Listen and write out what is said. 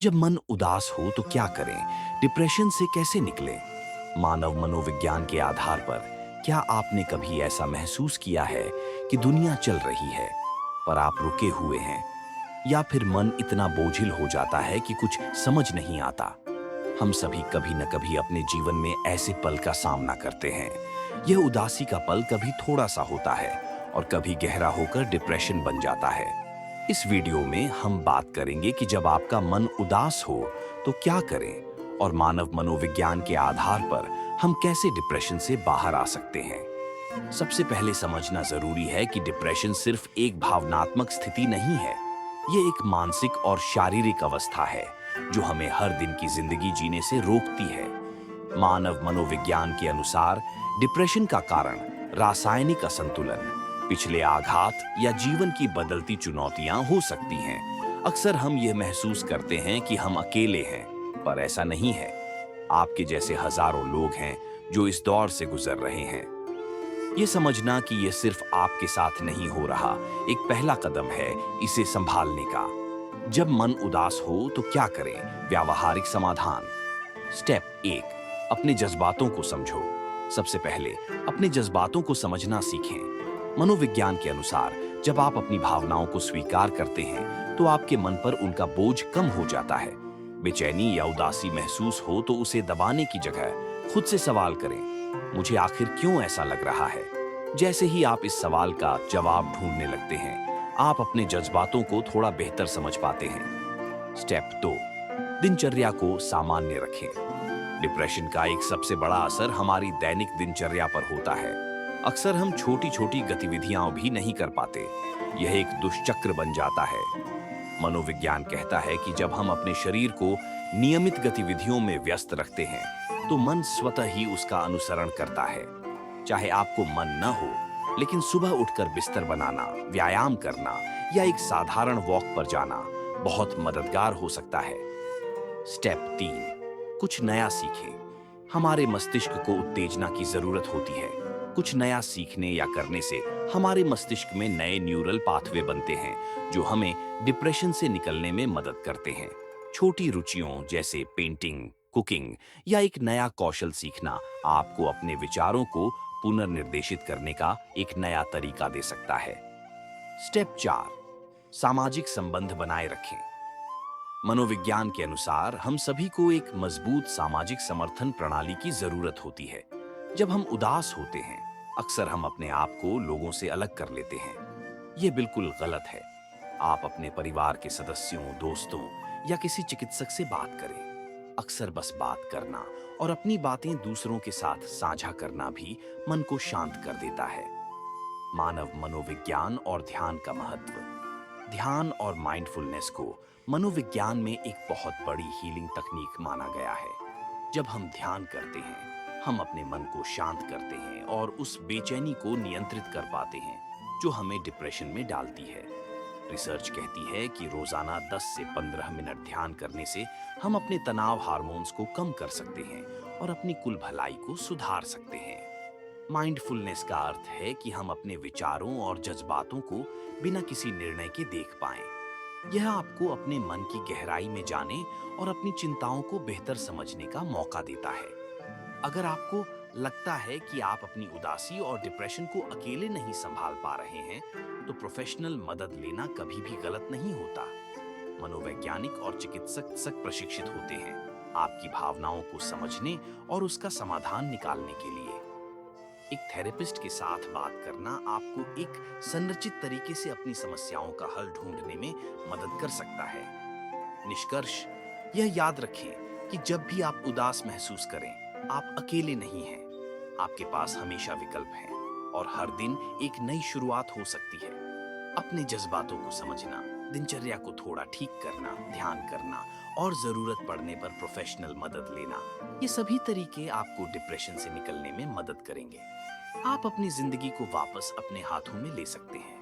जब मन उदास हो तो क्या करें? डिप्रेशन से कैसे निकलें? मानव मनोविज्ञान के आधार पर क्या आपने कभी ऐसा महसूस किया है कि दुनिया चल रही है पर आप रुके हुए हैं? या फिर मन इतना बोझिल हो जाता है कि कुछ समझ नहीं आता? हम सभी कभी न कभी अपने जीवन में ऐसे पल का सामना करते हैं। यह उदासी का पल कभी थोड़ा सा होता है और कभी गहरा होकर डिप्रेशन बन जाता है। इस वीडियो में हम बात करेंगे कि जब आपका मन उदास हो तो क्या करें और मानव मनोविज्ञान के आधार पर हम कैसे डिप्रेशन से बाहर आ सकते हैं। सबसे पहले समझना जरूरी है कि डिप्रेशन सिर्फ एक भावनात्मक स्थिति नहीं है। ये एक मानसिक और शारीरिक अवस्था है जो हमें हर दिन की जिंदगी जीने से रोकती है। मानव मनोविज्ञान के अनुसार डिप्रेशन का कारण रासायनिक असंतुलन, पिछले आघात या जीवन की बदलती चुनौतियां हो सकती हैं। अक्सर हम यह महसूस करते हैं कि हम अकेले हैं, पर ऐसा नहीं है। आपके जैसे हजारों लोग हैं जो इस दौर से गुजर रहे हैं। ये समझना कि ये सिर्फ आपके साथ नहीं हो रहा, एक पहला कदम है इसे संभालने का। जब मन उदास हो तो क्या करें? व्यावहारिक समाधान। स्टेप 1, अपने जज्बातों को समझो। सबसे पहले अपने जज्बातों को समझना सीखें। मनोविज्ञान के अनुसार जब आप अपनी भावनाओं को स्वीकार करते हैं तो आपके मन पर उनका बोझ कम हो जाता है। बेचैनी या उदासी महसूस हो तो उसे दबाने की जगह खुद से सवाल करें, मुझे आखिर क्यों ऐसा लग रहा है? जैसे ही आप इस सवाल का जवाब ढूंढने लगते हैं, आप अपने जज्बातों को थोड़ा बेहतर समझ पाते हैं। स्टेप 2, दिनचर्या को सामान्य रखें। डिप्रेशन का एक सबसे बड़ा असर हमारी दैनिक दिनचर्या पर होता है। अक्सर हम छोटी छोटी गतिविधियां भी नहीं कर पाते। यह एक दुष्चक्र बन जाता है। मनोविज्ञान कहता है कि जब हम अपने शरीर को नियमित गतिविधियों में व्यस्त रखते हैं तो मन स्वतः ही उसका अनुसरण करता है। चाहे आपको मन न हो, लेकिन सुबह उठकर बिस्तर बनाना, व्यायाम करना या एक साधारण वॉक पर जाना बहुत मददगार हो सकता है। स्टेप 3, कुछ नया सीखें। हमारे मस्तिष्क को उत्तेजना की जरूरत होती है। कुछ नया सीखने या करने से हमारे मस्तिष्क में नए न्यूरल पाथवे बनते हैं जो हमें डिप्रेशन से निकलने में मदद करते हैं। छोटी रुचियों जैसे पेंटिंग, कुकिंग या एक नया कौशल सीखना आपको अपने विचारों को पुनर्निर्देशित करने का एक नया तरीका दे सकता है। स्टेप 4, सामाजिक संबंध बनाए रखें। मनोविज्ञान के अनुसार हम सभी को एक मजबूत सामाजिक समर्थन प्रणाली की जरूरत होती है। जब हम उदास होते हैं, अक्सर हम अपने आप को लोगों से अलग कर लेते हैं। यह बिल्कुल गलत है। आप अपने परिवार के सदस्यों, दोस्तों या किसी चिकित्सक से बात करें। अक्सर बस बात करना और अपनी बातें दूसरों के साथ साझा करना भी मन को शांत कर देता है। मानव मनोविज्ञान और ध्यान का महत्व। ध्यान और माइंडफुलनेस को मनोविज्ञान में एक बहुत बड़ी हीलिंग तकनीक माना गया है। जब हम ध्यान करते हैं, हम अपने मन को शांत करते हैं और उस बेचैनी को नियंत्रित कर पाते हैं जो हमें डिप्रेशन में डालती है। रिसर्च कहती है कि रोजाना 10 से 15 मिनट ध्यान करने से हम अपने तनाव हार्मोन्स को कम कर सकते हैं और अपनी कुल भलाई को सुधार सकते हैं। माइंडफुलनेस का अर्थ है कि हम अपने विचारों और जज्बातों को बिना किसी निर्णय के देख पाएं। यह आपको अपने मन की गहराई में जाने और अपनी चिंताओं को बेहतर समझने का मौका देता है। अगर आपको लगता है कि आप अपनी उदासी और डिप्रेशन को अकेले नहीं संभाल पा रहे हैं, तो प्रोफेशनल मदद लेना कभी भी गलत नहीं होता। मनोवैज्ञानिक और चिकित्सक प्रशिक्षित होते हैं आपकी भावनाओं को समझने और उसका समाधान निकालने के लिए। एक थेरेपिस्ट के साथ बात करना आपको एक संरचित तरीके से अपनी समस्याओं का हल ढूंढने में मदद कर सकता है। निष्कर्ष, यह याद रखें कि जब भी आप उदास महसूस करें, आप अकेले नहीं हैं। आपके पास हमेशा विकल्प हैं और हर दिन एक नई शुरुआत हो सकती है। अपने जज्बातों को समझना, दिनचर्या को थोड़ा ठीक करना, ध्यान करना और जरूरत पड़ने पर प्रोफेशनल मदद लेना, ये सभी तरीके आपको डिप्रेशन से निकलने में मदद करेंगे। आप अपनी जिंदगी को वापस अपने हाथों में ले सकते हैं।